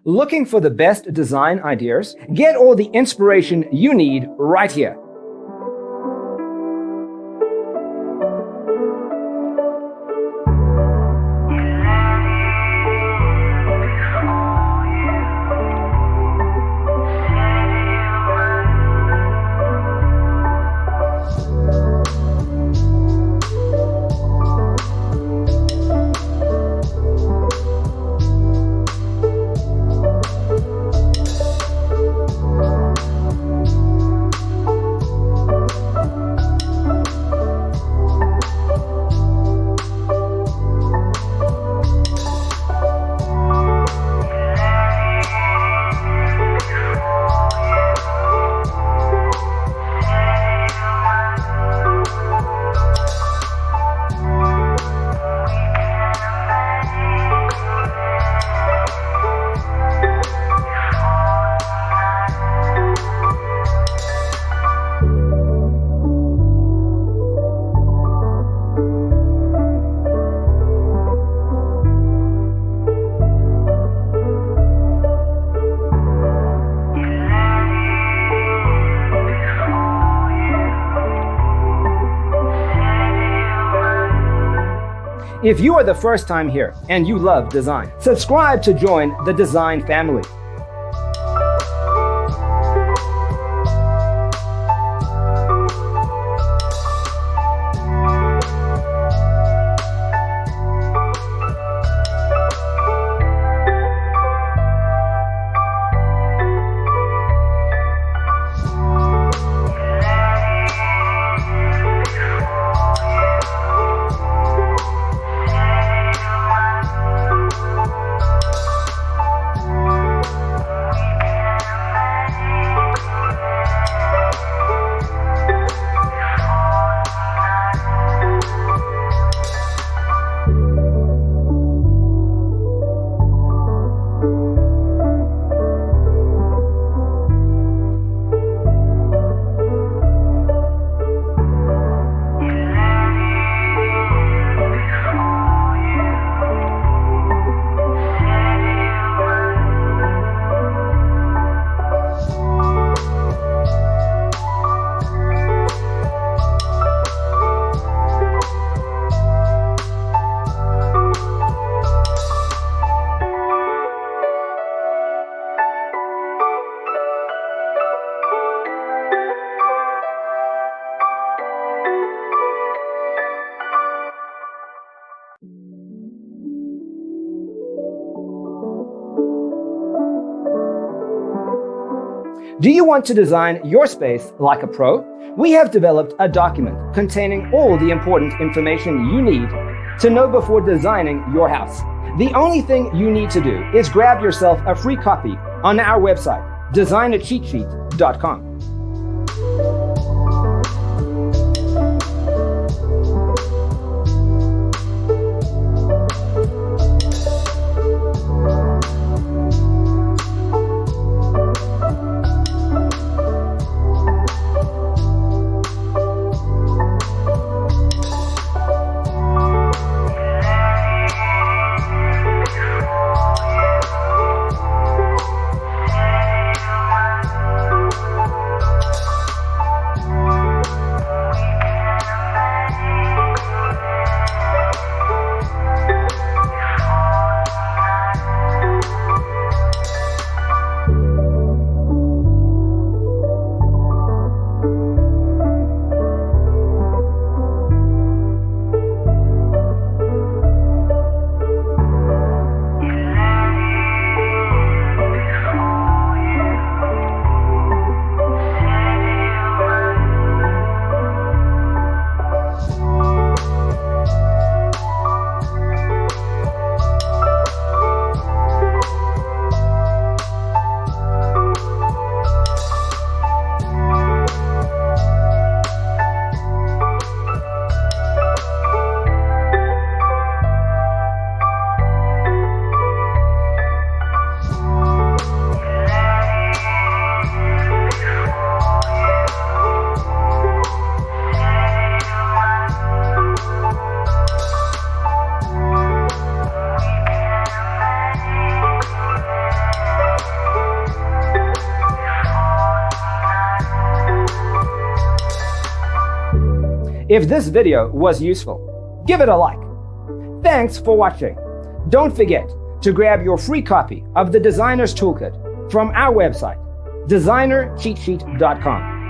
Looking for the best design ideas? Get all the inspiration you need right here. If you are the first time here and you love design, subscribe to join the design family. Do you want to design your space like a pro? We have developed a document containing all the important information you need to know before designing your house. The only thing you need to do is grab yourself a free copy on our website, designacheatsheet.com. If this video was useful, give it a like. Thanks for watching. Don't forget to grab your free copy of the Designer's Toolkit from our website, designercheatsheet.com.